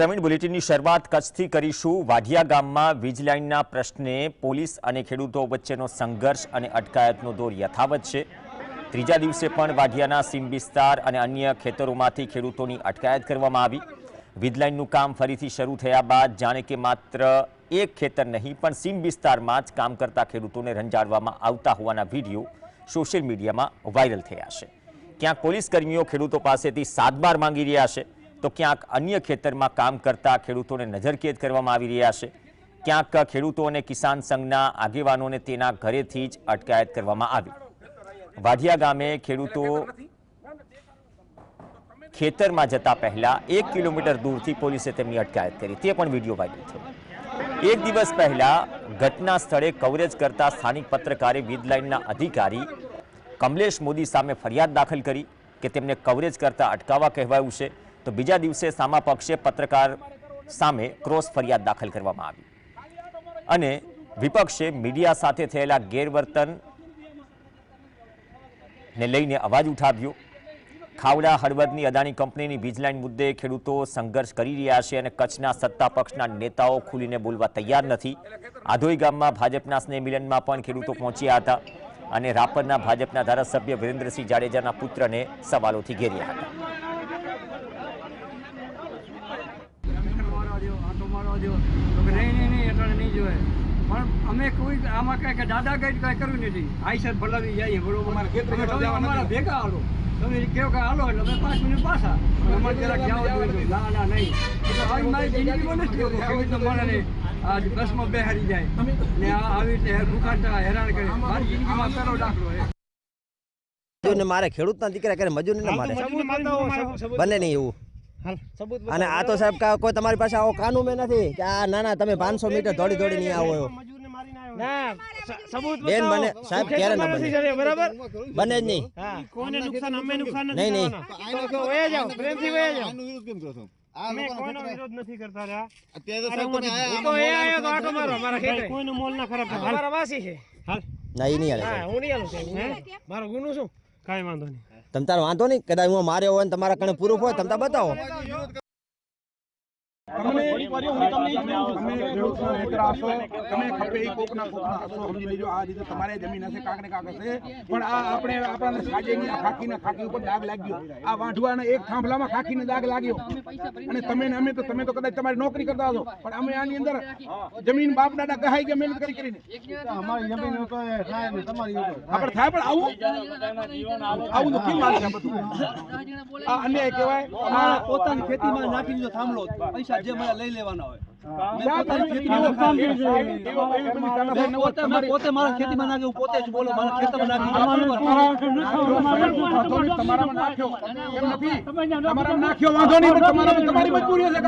ગ્રામીણ બુલેટિનની શરૂઆત કચ્છથી કરીશું। વાઢિયા ગામમાં વીજ લાઇનના પ્રશ્ને પોલીસ અને ખેડૂતો વચ્ચેનો સંઘર્ષ અને અટકાયતનો દોર યથાવત છે। ત્રીજા દિવસે પણ વાઢિયાના સીમ વિસ્તાર અને અન્ય ખેતરોમાંથી ખેડૂતોની અટકાયત કરવામાં આવી। વીજ લાઇનનું કામ ફરીથી શરૂ થયા બાદ જાણે કે માત્ર એક ખેતર નહીં પણ સીમ વિસ્તારમાં જ કામ કરતા ખેડૂતોને રંજાડવામાં આવતા હોવાના વિડીયો સોશિયલ મીડિયામાં વાયરલ થયા છે। ક્યાંક પોલીસ કર્મીઓ ખેડૂતો પાસેથી સાતબાર માંગી રહ્યા છે તો ક્યાંક અન્ય ખેતરમાં કામ કરતા ખેડૂતોને નજરકેદ કરવામાં આવી રહ્યા છે। ક્યાંક ખેડૂતો અને કિસાન સંઘના આગેવાનોને તેના ઘરેથી જ અટકાયત કરવામાં આવી। વાઢિયા ગામે ખેડૂતો ખેતરમાં જતા પહેલા 1 કિલોમીટર દૂરથી પોલીસે તેમની અટકાયત કરી, તે પણ વિડીયો વાયરલ થયો। એક દિવસ પહેલા ઘટના સ્થળે કવરેજ કરતા સ્થાનિક પત્રકારે વીજ લાઇનના અધિકારી કમલેશ મોદી સામે ફરિયાદ દાખલ કરી કે તેમને કવરેજ કરતા અટકાવવા કહેવાયું છે। તો બીજા દિવસે સામા પક્ષે પત્રકાર સામે ક્રોસ ફરિયાદ દાખલ કરવામાં આવી અને વિપક્ષે મીડિયા સાથે થયેલા ગેરવર્તન ને લઈને અવાજ ઉઠાવ્યો। ખાવડા હળવદની અદાણી કંપનીની વીજ લાઇન મુદ્દે ખેડૂતો સંઘર્ષ કરી રહ્યા છે અને કચ્છના સત્તા પક્ષના નેતાઓ ખુલીને બોલવા તૈયાર નથી। આધોઈ ગામમાં ભાજપના સ્નેહ મિલનમાં પણ ખેડૂતો પહોંચ્યા હતા અને રાપરના ભાજપના ધારાસભ્ય વિરેન્દ્રસિંહ જાડેજાના પુત્રને સવાલોથી ઘેર્યા હતા। અમે કોઈ આમાં કઈ દાદાગીરી કઈ કરવી નથી। આઈસર ભલાવી જઈએ બરોબર, ભેગા હાલો, તમે કેવો કે હાલો એટલે અમે 5 મિનિટ પાછા ના ના નહીં મારી જિંદગીમાં નથી મને આજ બસમાં બેહારી જાય ને આવી રીતે દુકાનદાર હેરાન કરે। મારી જિંદગીમાં પેલો દાખલો છે। મારે ખેડૂતના દીકરા કરે મજૂરી મારે બને નહીં એવું। અને આ તો સાહેબ કોઈ તમારી પાસે આવો કાનૂન નથી કે આ ના તમે 500 મીટર દોડી દોડી નહીં આવો બેન, બને સાહેબ ક્યારે ના બને, બરાબર બને જ નહીં, કોઈને નુકસાન અમે નુકસાન નહીં નહીં તો વયા જાઓ, પ્રેમથી વયા જાઓ। અમે કોઈનો વિરોધ નથી કરતા રહ્યા અત્યારે તો તો એ આયો તો આટો મારો મારા ખેતરે કોઈનો મોલ ના ખરાબ થાય, મારા વાસી છે હાલ નહીં નહીં હાલે, હું નહીં હાલું સાહેબ, મારો ગુનો શું કાઈ વાંધો નહીં, તમ તાર વાંધો નહીં, કદાચ હું માર્યો હોય ને તમારા કણે પ્રૂફ હોય તમ તાર બતાવો। તમે ખપે કોકના સમજી લેજો। આ રીતે તમારે જમીન હશે, કાંક ને કાંક હશે, પણ આ આપણે આપણા સાજેની ખાખીના ખાખી ઉપર દાગ લાગ્યો, આ વાંઢવાના એક થાંભલામાં ખાખીને દાગ લાગ્યો અને તમે ને અમે તો તમે તો કદાચ તમારી નોકરી કરતા હશો, પણ અમે આની અંદર જમીન બાપ દાદા કહાઈ ગયા મહેનત કરી કરીને અમારી જમીન તો થાય ને તમારી આપણે થાય, પણ આવું તો કેમ વાત છે બધું? આ અન્યાય કહેવાય। આ પોતાની ખેતીમાં નાખી દીધો થાંભલો, પૈસા જે મને લઈ લેવાના હોય પોતે મારા ખેતીમાં નાખ્યું, પોતે જ બોલો મારા ખેતરમાં નાખ્યો વાંધો નહીં, તમારી મજબૂરી છે।